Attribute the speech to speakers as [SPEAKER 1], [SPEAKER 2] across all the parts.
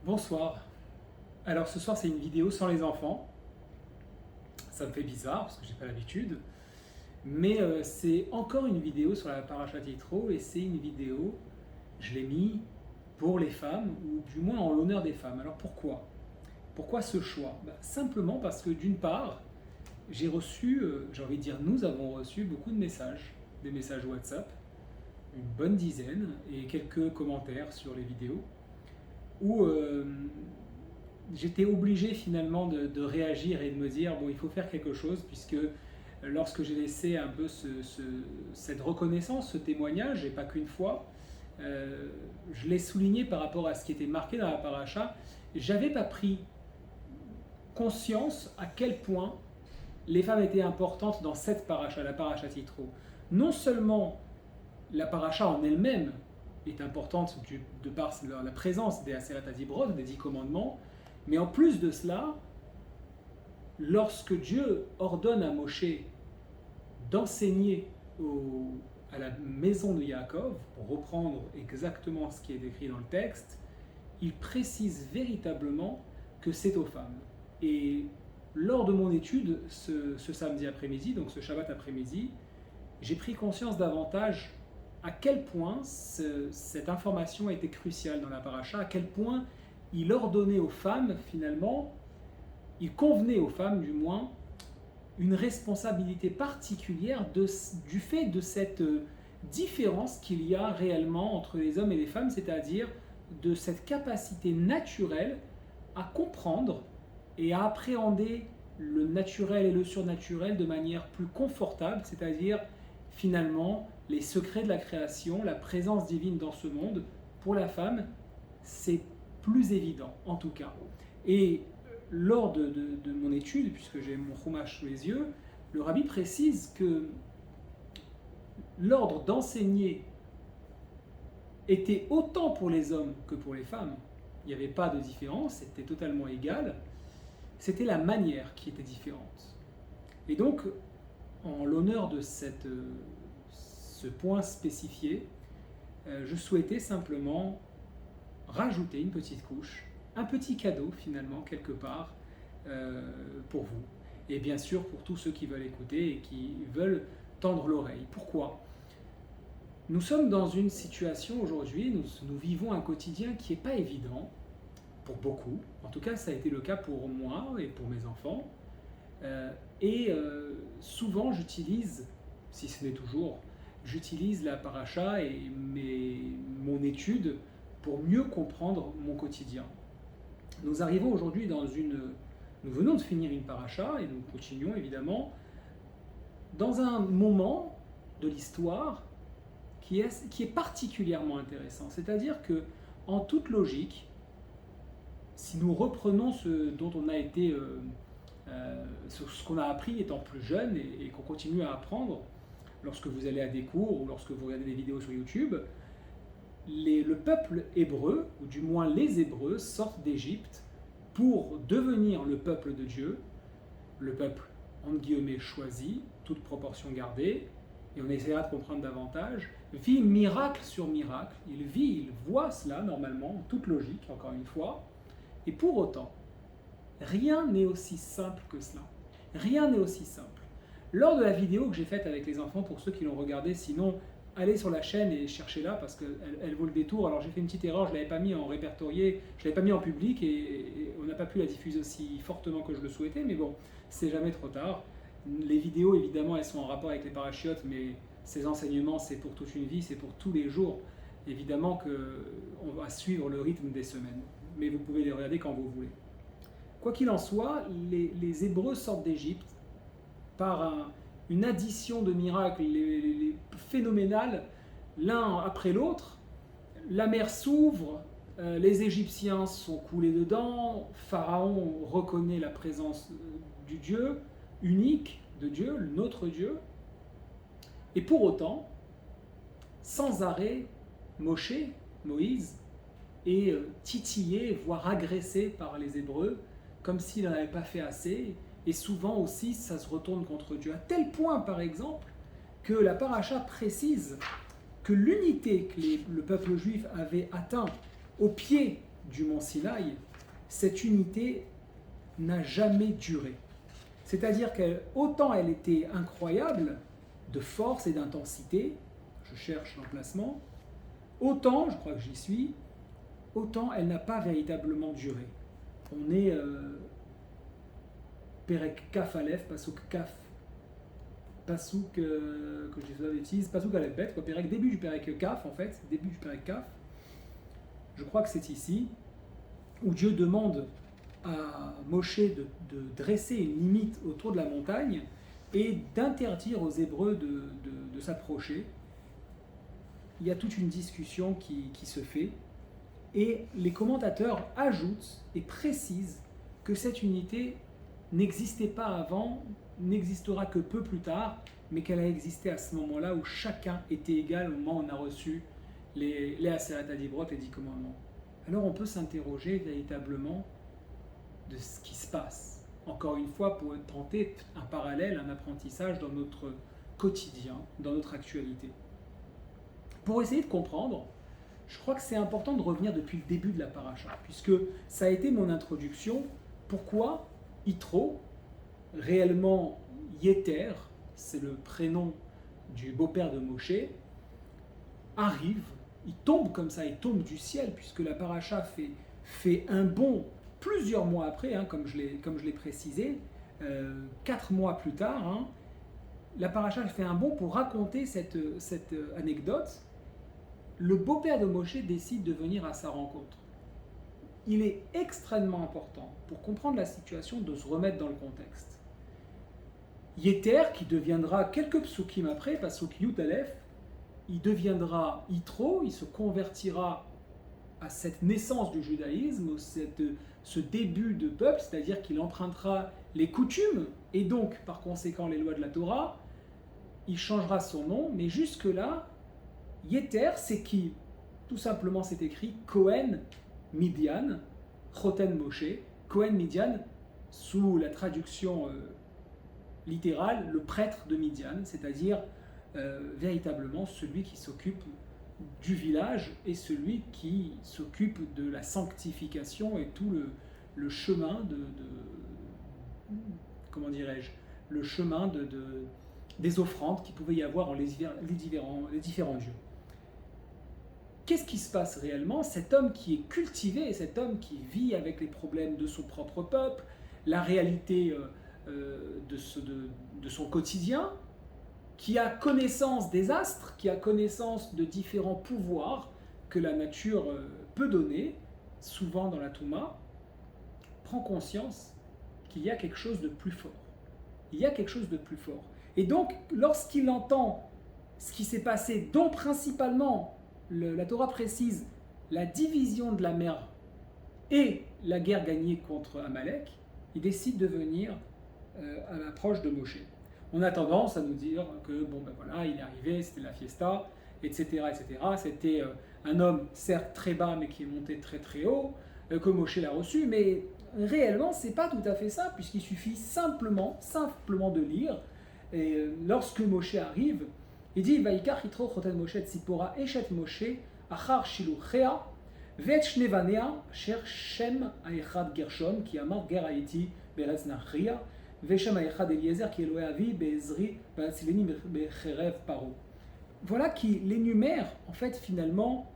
[SPEAKER 1] Bonsoir. Alors ce soir c'est une vidéo sans les enfants. Ça me fait bizarre parce que j'ai pas l'habitude. Mais c'est encore une vidéo sur la Parashat Yitro et c'est une vidéo, je l'ai mis pour les femmes ou du moins en l'honneur des femmes. Alors pourquoi? Pourquoi ce choix? Simplement parce que d'une part, j'ai reçu, j'ai envie de dire nous avons reçu beaucoup de messages, des messages WhatsApp, une bonne dizaine et quelques commentaires sur les vidéos où j'étais obligé finalement de réagir et de me dire bon il faut faire quelque chose puisque lorsque j'ai laissé un peu cette reconnaissance, ce témoignage, et pas qu'une fois, je l'ai souligné par rapport à ce qui était marqué dans la paracha, j'avais pas pris conscience à quel point les femmes étaient importantes dans cette paracha, la paracha Yitro. Non seulement la paracha en elle-même est importante de par la présence des Aseret HaDibrot, des 10 commandements, mais en plus de cela, lorsque Dieu ordonne à Moshe d'enseigner à la maison de Yaakov, pour reprendre exactement ce qui est décrit dans le texte, il précise véritablement que c'est aux femmes. Et lors de mon étude, ce samedi après-midi, donc ce Shabbat après-midi, j'ai pris conscience davantage à quel point cette information était cruciale dans la paracha, à quel point il ordonnait aux femmes, finalement, il convenait aux femmes du moins, une responsabilité particulière du fait de cette différence qu'il y a réellement entre les hommes et les femmes, c'est-à-dire de cette capacité naturelle à comprendre et à appréhender le naturel et le surnaturel de manière plus confortable, c'est-à-dire finalement les secrets de la création, la présence divine dans ce monde, pour la femme, c'est plus évident en tout cas. Et lors de mon étude, puisque j'ai mon chumash sous les yeux, le rabbi précise que l'ordre d'enseigner était autant pour les hommes que pour les femmes. Il n'y avait pas de différence, c'était totalement égal. C'était la manière qui était différente. Et donc, en l'honneur de ce point spécifié, je souhaitais simplement rajouter une petite couche, un petit cadeau finalement quelque part pour vous. Et bien sûr pour tous ceux qui veulent écouter et qui veulent tendre l'oreille. Pourquoi? Nous sommes dans une situation aujourd'hui, nous vivons un quotidien qui n'est pas évident pour beaucoup. En tout cas, ça a été le cas pour moi et pour mes enfants. Souvent, j'utilise, si ce n'est toujours, j'utilise la paracha et mon étude pour mieux comprendre mon quotidien. Nous arrivons aujourd'hui nous venons de finir une paracha et nous continuons évidemment dans un moment de l'histoire qui est particulièrement intéressant. C'est-à-dire que, en toute logique, si nous reprenons ce dont on a été, ce qu'on a appris étant plus jeune et qu'on continue à apprendre, lorsque vous allez à des cours ou lorsque vous regardez des vidéos sur YouTube, le peuple hébreu, ou du moins les Hébreux, sortent d'Égypte pour devenir le peuple de Dieu, le peuple entre guillemets choisi, toute proportion gardée, et on essaiera de comprendre davantage, vit miracle sur miracle, il voit cela normalement, toute logique, encore une fois, et pour autant, rien n'est aussi simple que cela. Rien n'est aussi simple. Lors de la vidéo que j'ai faite avec les enfants, pour ceux qui l'ont regardée, sinon, allez sur la chaîne et cherchez-la parce qu'elle vaut le détour. Alors j'ai fait une petite erreur, je ne l'avais pas mis en répertorié, je ne l'avais pas mis en public et on n'a pas pu la diffuser aussi fortement que je le souhaitais, mais bon, c'est jamais trop tard. Les vidéos, évidemment, elles sont en rapport avec les parachiotes, mais ces enseignements, c'est pour toute une vie, c'est pour tous les jours. Évidemment qu'on va suivre le rythme des semaines, mais vous pouvez les regarder quand vous voulez. Quoi qu'il en soit, les Hébreux sortent d'Égypte par une addition de miracles phénoménales, l'un après l'autre. La mer s'ouvre, les Égyptiens sont coulés dedans, Pharaon reconnaît la présence du Dieu unique, de Dieu, notre Dieu. Et pour autant, sans arrêt, Moïse, est titillé, voire agressé par les Hébreux, comme s'il n'en avait pas fait assez. Et souvent aussi, ça se retourne contre Dieu. À tel point, par exemple, que la paracha précise que l'unité que le peuple juif avait atteint au pied du mont Sinaï, cette unité n'a jamais duré. C'est-à-dire qu'autant elle était incroyable de force et d'intensité, je cherche l'emplacement, autant, je crois que j'y suis, autant elle n'a pas véritablement duré. On est Perek Kaf Aleph, Pasuk Kaf, Pasuk, que je dis la bêtise, Pasuk Aleph Bet, Perek, début du Perek Kaf en fait, début du Perek Kaf, je crois que c'est ici, où Dieu demande à Moshe de dresser une limite autour de la montagne et d'interdire aux Hébreux de s'approcher. Il y a toute une discussion qui se fait et les commentateurs ajoutent et précisent que cette unité n'existait pas avant, n'existera que peu plus tard, mais qu'elle a existé à ce moment-là où chacun était égal au moment où on a reçu les Aseret Adibrot, les 10 commandements. Alors on peut s'interroger véritablement de ce qui se passe. Encore une fois, pour tenter un parallèle, un apprentissage dans notre quotidien, dans notre actualité. Pour essayer de comprendre, je crois que c'est important de revenir depuis le début de la paracha, puisque ça a été mon introduction. Pourquoi Yitro, réellement Yeter, c'est le prénom du beau-père de Moshe, arrive, il tombe comme ça, il tombe du ciel, puisque la paracha fait un bond plusieurs mois après, comme je l'ai précisé, 4 mois plus tard, la paracha fait un bond pour raconter cette anecdote. Le beau-père de Moshe décide de venir à sa rencontre. Il est extrêmement important, pour comprendre la situation, de se remettre dans le contexte. Yeter, qui deviendra quelques psukim après, pasuk Yud Aleph, il deviendra Yitro, il se convertira à cette naissance du judaïsme, ce début de peuple, c'est-à-dire qu'il empruntera les coutumes et donc par conséquent les lois de la Torah. Il changera son nom, mais jusque-là, Yeter, c'est qui? Tout simplement, c'est écrit Kohen Midian, Choten Moshe, Kohen Midian, sous la traduction littérale, le prêtre de Midian, c'est-à-dire véritablement celui qui s'occupe du village et celui qui s'occupe de la sanctification et tout le chemin comment dirais-je, le chemin des offrandes qu'il pouvait y avoir en les différents dieux. Qu'est-ce qui se passe réellement? Cet homme qui est cultivé, cet homme qui vit avec les problèmes de son propre peuple, la réalité de son quotidien, qui a connaissance des astres, qui a connaissance de différents pouvoirs que la nature peut donner, souvent dans la Touma, prend conscience qu'il y a quelque chose de plus fort. Il y a quelque chose de plus fort. Et donc, lorsqu'il entend ce qui s'est passé, dont principalement, la Torah précise la division de la mer et la guerre gagnée contre Amalek, il décide de venir à l'approche de Moshe. On a tendance à nous dire que, il est arrivé, c'était la fiesta, etc., etc. C'était un homme, certes très bas, mais qui est monté très très haut, que Moshe l'a reçu, mais réellement, c'est pas tout à fait ça, puisqu'il suffit simplement de lire. Et lorsque Moshe arrive, il dit Vaikach Yitro Choten Moshe Tzipora Eshet Moshe Achar Shiluchea Vet Shnevanea Sher Shem Aechad Gershon Ki Amar Ger Haiti Beretz Nachria Veshem Aechad Eliezer Ki Elohe Avi Beezri Beatzileni Becherev Paro. Voilà qui l'énumère en fait finalement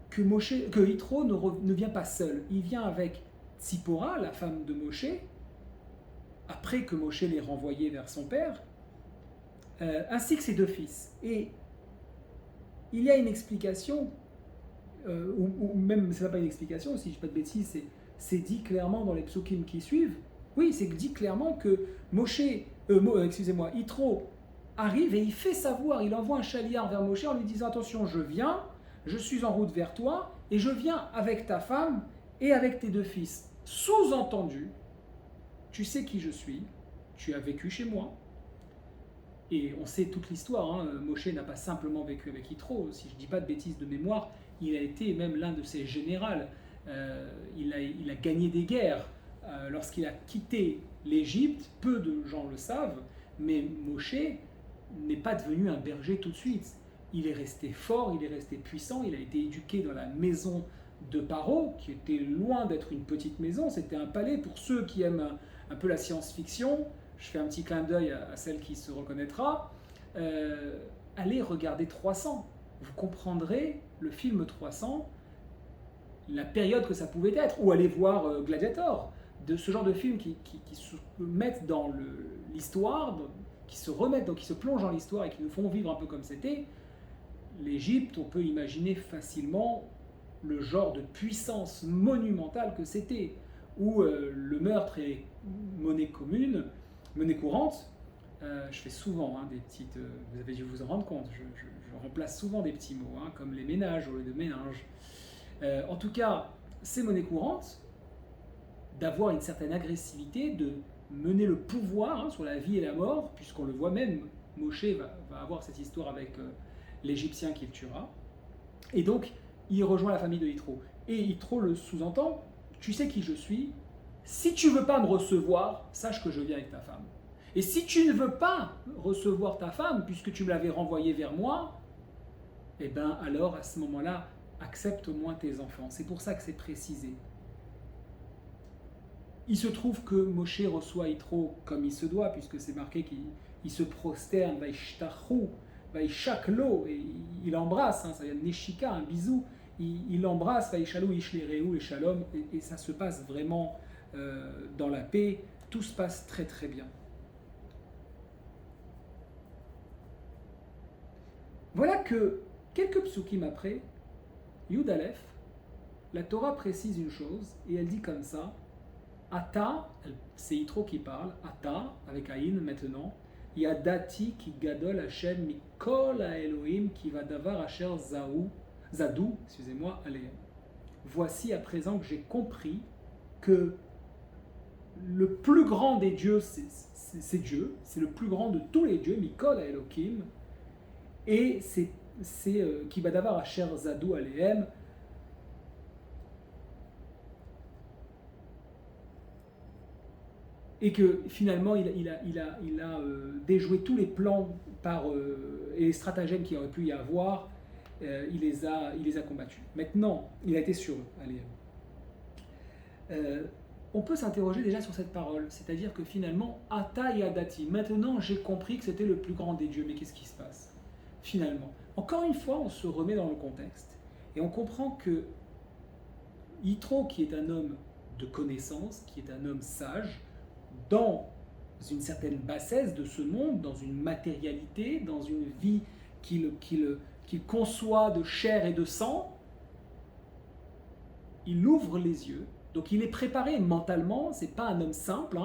[SPEAKER 1] que Yitro ne vient pas seul. Il vient avec Tzipora, la femme de Moshe, après que Moshe l'ait renvoyé vers son père, ainsi que ses 2 fils. Et il y a une explication, ou même, ce n'est pas une explication, si je ne dis pas de bêtises, c'est dit clairement dans les psukim qui suivent. Oui, c'est dit clairement que Yitro arrive et il fait savoir, il envoie un chaliard vers Moshe en lui disant attention, je suis en route vers toi, et je viens avec ta femme et avec tes 2 fils. Sous-entendu, tu sais qui je suis, tu as vécu chez moi, et on sait toute l'histoire, Moshe n'a pas simplement vécu avec Yitro, si je ne dis pas de bêtises de mémoire, il a été même l'un de ses généraux, il a gagné des guerres, lorsqu'il a quitté l'Égypte, peu de gens le savent, mais Moshe n'est pas devenu un berger tout de suite. Il est resté fort, il est resté puissant, il a été éduqué dans la maison de Paro, qui était loin d'être une petite maison, c'était un palais. Pour ceux qui aiment un peu la science-fiction, je fais un petit clin d'œil à celle qui se reconnaîtra, allez regarder 300. Vous comprendrez le film 300, la période que ça pouvait être, ou allez voir Gladiator, de ce genre de films qui se mettent dans l'histoire, qui se plongent dans l'histoire et qui nous font vivre un peu comme c'était. L'Égypte, on peut imaginer facilement le genre de puissance monumentale que c'était, où le meurtre est monnaie commune, monnaie courante. Je fais souvent des petites... vous avez dû vous en rendre compte, je remplace souvent des petits mots, comme les ménages au lieu de méninges. En tout cas, c'est monnaie courante d'avoir une certaine agressivité, de mener le pouvoir sur la vie et la mort, puisqu'on le voit même, Moshe va avoir cette histoire avec l'Égyptien qu'il tuera. Et donc, il rejoint la famille de Yitro. Et Yitro le sous-entend, tu sais qui je suis, si tu ne veux pas me recevoir, sache que je viens avec ta femme. Et si tu ne veux pas recevoir ta femme, puisque tu me l'avais renvoyée vers moi, eh bien alors à ce moment-là, accepte au moins tes enfants. C'est pour ça que c'est précisé. Il se trouve que Moshe reçoit Yitro comme il se doit, puisque c'est marqué qu'il se prosterne, vaishtachu, vaishaklo, et il embrasse, ça vient de neshika, un bisou, il embrasse, vaishalu, ishlereu, et shalom, et ça se passe vraiment dans la paix, tout se passe très très bien. Voilà que quelques psukim après, Yud Aleph, la Torah précise une chose, et elle dit comme ça, Ata, c'est Yitro qui parle, Ata, avec Aïn maintenant, Yadati ki gadol Hashem mikol haElohim ki va davar asher zadou, alehem. Voici à présent que j'ai compris que le plus grand des dieux, c'est Dieu, c'est le plus grand de tous les dieux, mikol haElohim, et c'est qui va davar asher zadou alehem. Et que finalement il a déjoué tous les plans et les stratagèmes qu'il aurait pu y avoir, il les a combattus. Maintenant, il a été sur eux. Allez. On peut s'interroger déjà sur cette parole, c'est-à-dire que finalement, Ata Yadati, maintenant j'ai compris que c'était le plus grand des dieux, mais qu'est-ce qui se passe finalement? Encore une fois, on se remet dans le contexte, et on comprend que Yitro, qui est un homme de connaissance, qui est un homme sage, dans une certaine bassesse de ce monde, dans une matérialité, dans une vie qu'il conçoit de chair et de sang, il ouvre les yeux. Donc il est préparé mentalement, c'est pas un homme simple,